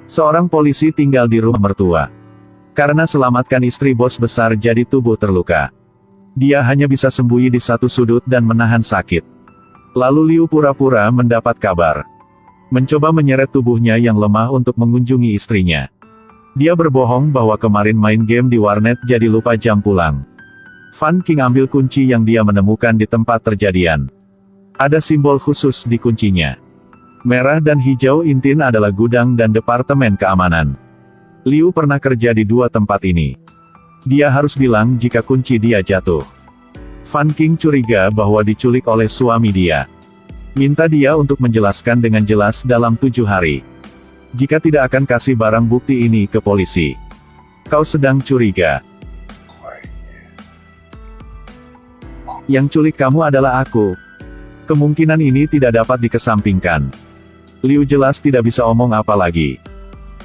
Seorang polisi tinggal di rumah mertua. Karena selamatkan istri bos besar jadi tubuh terluka. Dia hanya bisa sembunyi di satu sudut dan menahan sakit. Lalu Liu pura-pura mendapat kabar. Mencoba menyeret tubuhnya yang lemah untuk mengunjungi istrinya. Dia berbohong bahwa kemarin main game di warnet jadi lupa jam pulang. Fan King ambil kunci yang dia menemukan di tempat terjadian. Ada simbol khusus di kuncinya. Merah dan hijau intin adalah gudang dan departemen keamanan. Liu pernah kerja di dua tempat ini. Dia harus bilang jika kunci dia jatuh. Fan King curiga bahwa diculik oleh suami dia. Minta dia untuk menjelaskan dengan jelas dalam 7 hari. Jika tidak akan kasih barang bukti ini ke polisi. Kau sedang curiga. Yang culik kamu adalah aku. Kemungkinan ini tidak dapat dikesampingkan. Liu jelas tidak bisa omong apa lagi.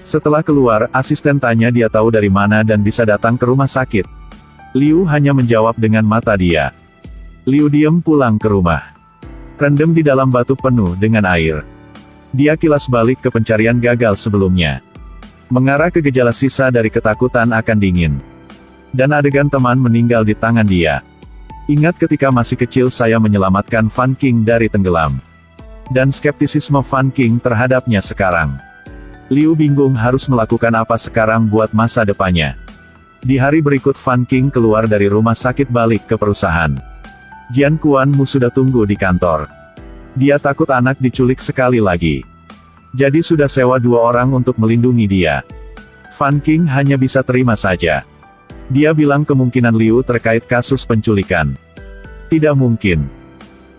Setelah keluar, asisten tanya dia tahu dari mana dan bisa datang ke rumah sakit. Liu hanya menjawab dengan mata dia. Liu diam pulang ke rumah. Rendam di dalam batu penuh dengan air. Dia kilas balik ke pencarian gagal sebelumnya. Mengarah ke gejala sisa dari ketakutan akan dingin. Dan adegan teman meninggal di tangan dia. Ingat ketika masih kecil saya menyelamatkan Fan King dari tenggelam. Dan skeptisisme Fan King terhadapnya sekarang. Liu bingung harus melakukan apa sekarang buat masa depannya. Di hari berikut Fan King keluar dari rumah sakit balik ke perusahaan. Jian Kuan-mu sudah tunggu di kantor. Dia takut anak diculik sekali lagi. Jadi sudah sewa 2 orang untuk melindungi dia. Fan King hanya bisa terima saja. Dia bilang kemungkinan Liu terkait kasus penculikan. Tidak mungkin.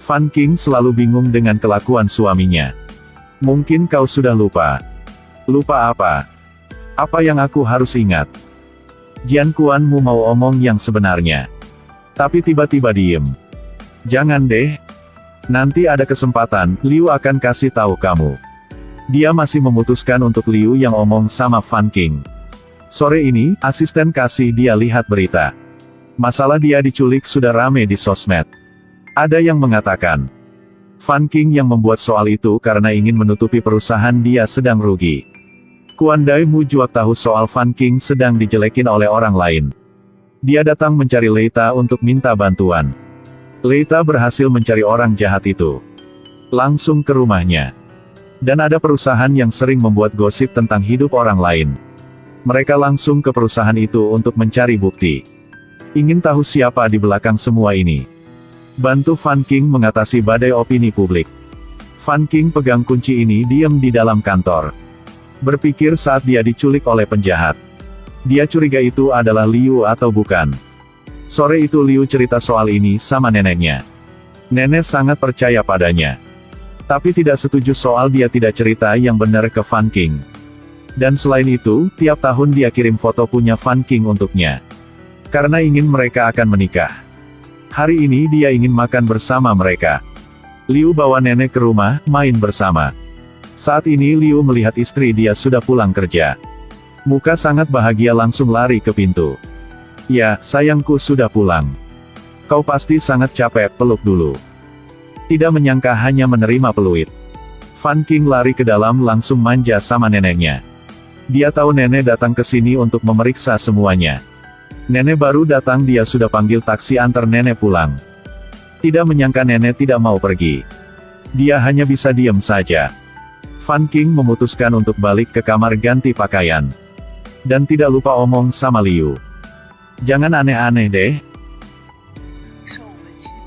Fan King selalu bingung dengan kelakuan suaminya. Mungkin kau sudah lupa. Lupa apa? Apa yang aku harus ingat? Jian Kuan-mu mau omong yang sebenarnya. Tapi tiba-tiba diem. Jangan deh. Nanti ada kesempatan, Liu akan kasih tahu kamu. Dia masih memutuskan untuk Liu yang omong sama Fan King. Sore ini, asisten kasih dia lihat berita. Masalah dia diculik sudah rame di sosmed. Ada yang mengatakan, Fan King yang membuat soal itu karena ingin menutupi perusahaan dia sedang rugi. Kuan Dai-mu juga tahu soal Fan King sedang dijelekin oleh orang lain. Dia datang mencari Leita untuk minta bantuan. Leita berhasil mencari orang jahat itu. Langsung ke rumahnya. Dan ada perusahaan yang sering membuat gosip tentang hidup orang lain. Mereka langsung ke perusahaan itu untuk mencari bukti. Ingin tahu siapa di belakang semua ini. Bantu Fan King mengatasi badai opini publik. Fan King pegang kunci ini diam di dalam kantor. Berpikir saat dia diculik oleh penjahat. Dia curiga itu adalah Liu atau bukan. Sore itu Liu cerita soal ini sama neneknya. Nenek sangat percaya padanya. Tapi tidak setuju soal dia tidak cerita yang benar ke Fan King. Dan selain itu, tiap tahun dia kirim foto punya Fan King untuknya. Karena ingin mereka akan menikah. Hari ini dia ingin makan bersama mereka. Liu bawa nenek ke rumah, main bersama. Saat ini Liu melihat istri dia sudah pulang kerja. Muka sangat bahagia langsung lari ke pintu. Ya, sayangku sudah pulang. Kau pasti sangat capek, peluk dulu. Tidak menyangka hanya menerima peluit. Fan King lari ke dalam langsung manja sama neneknya. Dia tahu nenek datang ke sini untuk memeriksa semuanya. Nenek baru datang dia sudah panggil taksi antar nenek pulang. Tidak menyangka nenek tidak mau pergi. Dia hanya bisa diam saja. Fan King memutuskan untuk balik ke kamar ganti pakaian. Dan tidak lupa omong sama Liu. Jangan aneh-aneh deh.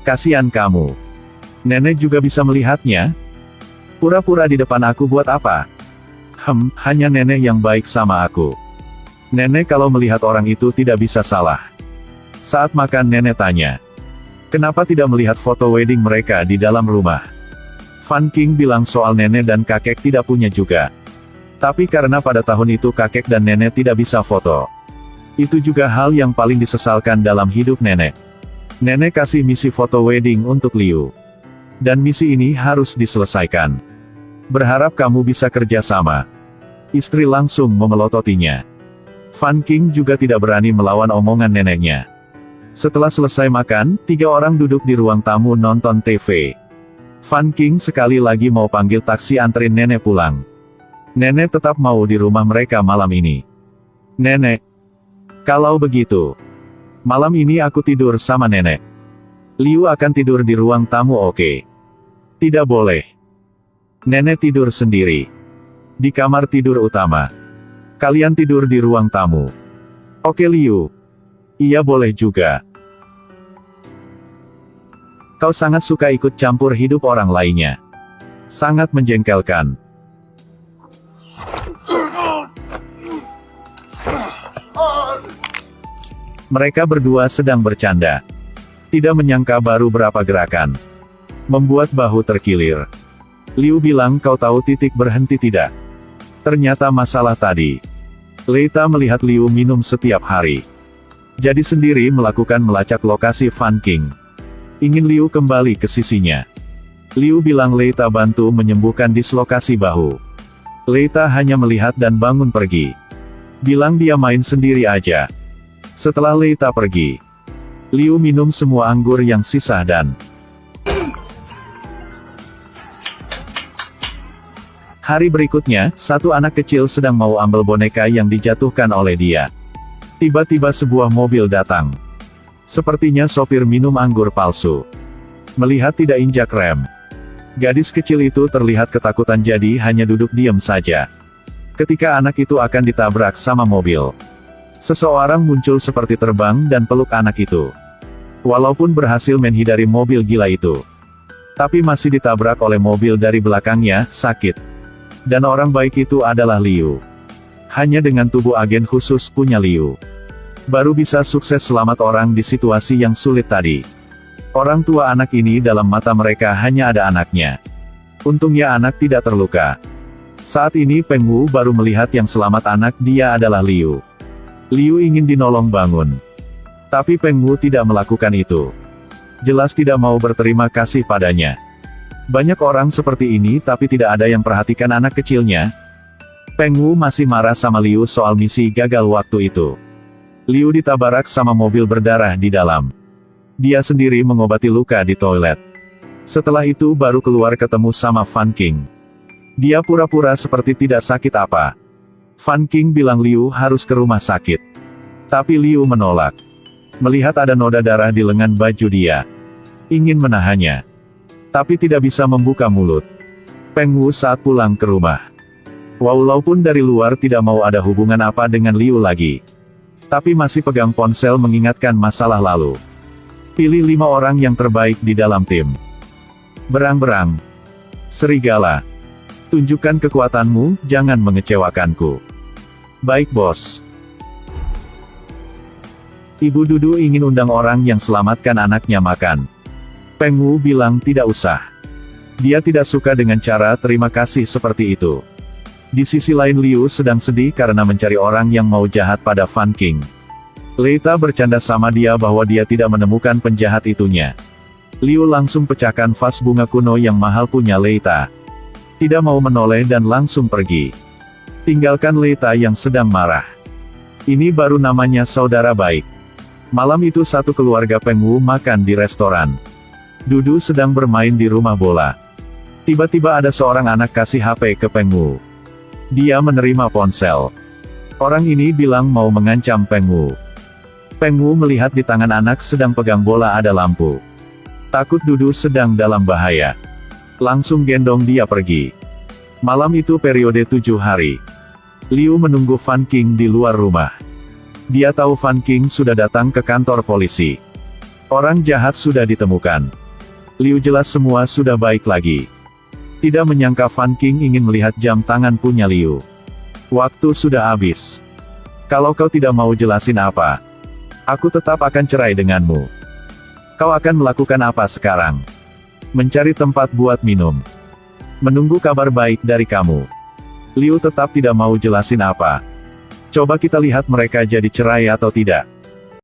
Kasihan kamu. Nenek juga bisa melihatnya. Pura-pura di depan aku buat apa? Hanya nenek yang baik sama aku. Nenek kalau melihat orang itu tidak bisa salah. Saat makan nenek tanya. Kenapa tidak melihat foto wedding mereka di dalam rumah? Fan King bilang soal nenek dan kakek tidak punya juga. Tapi karena pada tahun itu kakek dan nenek tidak bisa foto. Itu juga hal yang paling disesalkan dalam hidup nenek. Nenek kasih misi foto wedding untuk Liu. Dan misi ini harus diselesaikan. Berharap kamu bisa kerja sama. Istri langsung memelototinya. Fan King juga tidak berani melawan omongan neneknya. Setelah selesai makan, 3 orang duduk di ruang tamu nonton TV. Fan King sekali lagi mau panggil taksi anterin nenek pulang. Nenek tetap mau di rumah mereka malam ini. Nenek. Kalau begitu, malam ini aku tidur sama nenek. Liu akan tidur di ruang tamu, oke? Tidak boleh. Nenek tidur sendiri. Di kamar tidur utama. Kalian tidur di ruang tamu. Oke Liu. Iya boleh juga. Kau sangat suka ikut campur hidup orang lainnya. Sangat menjengkelkan. Mereka berdua sedang bercanda. Tidak menyangka baru berapa gerakan. Membuat bahu terkilir. Liu bilang, kau tahu titik berhenti tidak? Ternyata masalah tadi. Leita melihat Liu minum setiap hari. Jadi sendiri melakukan melacak lokasi Fan King. Ingin Liu kembali ke sisinya. Liu bilang Leita bantu menyembuhkan dislokasi bahu. Leita hanya melihat dan bangun pergi. Bilang dia main sendiri aja. Setelah Leita pergi, Liu minum semua anggur yang sisa dan hari berikutnya, satu anak kecil sedang mau ambil boneka yang dijatuhkan oleh dia. Tiba-tiba sebuah mobil datang. Sepertinya sopir minum anggur palsu. Melihat tidak injak rem. Gadis kecil itu terlihat ketakutan jadi hanya duduk diam saja. Ketika anak itu akan ditabrak sama mobil. Seseorang muncul seperti terbang dan peluk anak itu. Walaupun berhasil menghindari mobil gila itu. Tapi masih ditabrak oleh mobil dari belakangnya, sakit. Dan orang baik itu adalah Liu. Hanya dengan tubuh agen khusus punya Liu. Baru bisa sukses selamat orang di situasi yang sulit tadi. Orang tua anak ini dalam mata mereka hanya ada anaknya. Untungnya anak tidak terluka. Saat ini Peng Wu baru melihat yang selamat anak dia adalah Liu. Liu ingin dinolong bangun. Tapi Peng Wu tidak melakukan itu. Jelas tidak mau berterima kasih padanya. Banyak orang seperti ini tapi tidak ada yang perhatikan anak kecilnya. Peng Wu masih marah sama Liu soal misi gagal waktu itu. Liu ditabarak sama mobil berdarah di dalam. Dia sendiri mengobati luka di toilet. Setelah itu baru keluar ketemu sama Fan King. Dia pura-pura seperti tidak sakit apa. Fan King bilang Liu harus ke rumah sakit. Tapi Liu menolak. Melihat ada noda darah di lengan baju dia. Ingin menahannya. Tapi tidak bisa membuka mulut. Peng Wu saat pulang ke rumah. Walaupun dari luar tidak mau ada hubungan apa dengan Liu lagi. Tapi masih pegang ponsel mengingatkan masalah lalu. Pilih 5 orang yang terbaik di dalam tim. Berang-berang. Serigala. Tunjukkan kekuatanmu, jangan mengecewakanku. Baik bos. Ibu Dudu ingin undang orang yang selamatkan anaknya makan. Peng Wu bilang tidak usah. Dia tidak suka dengan cara terima kasih seperti itu. Di sisi lain Liu sedang sedih karena mencari orang yang mau jahat pada Fan King. Leita bercanda sama dia bahwa dia tidak menemukan penjahat itunya. Liu langsung pecahkan vas bunga kuno yang mahal punya Leita. Tidak mau menoleh dan langsung pergi. Tinggalkan Leita yang sedang marah. Ini baru namanya saudara baik. Malam itu satu keluarga Peng Wu makan di restoran. Dudu sedang bermain di rumah bola. Tiba-tiba ada seorang anak kasih HP ke Peng Wu. Dia menerima ponsel. Orang ini bilang mau mengancam Peng Wu. Peng Wu melihat di tangan anak sedang pegang bola ada lampu. Takut Dudu sedang dalam bahaya. Langsung gendong dia pergi. Malam itu periode 7 hari. Liu menunggu Fan King di luar rumah. Dia tahu Fan King sudah datang ke kantor polisi. Orang jahat sudah ditemukan. Liu jelas semua sudah baik lagi. Tidak menyangka Fan King ingin melihat jam tangan punya Liu. Waktu sudah habis. Kalau kau tidak mau jelasin apa, aku tetap akan cerai denganmu. Kau akan melakukan apa sekarang? Mencari tempat buat minum. Menunggu kabar baik dari kamu. Liu tetap tidak mau jelasin apa. Coba kita lihat mereka jadi cerai atau tidak.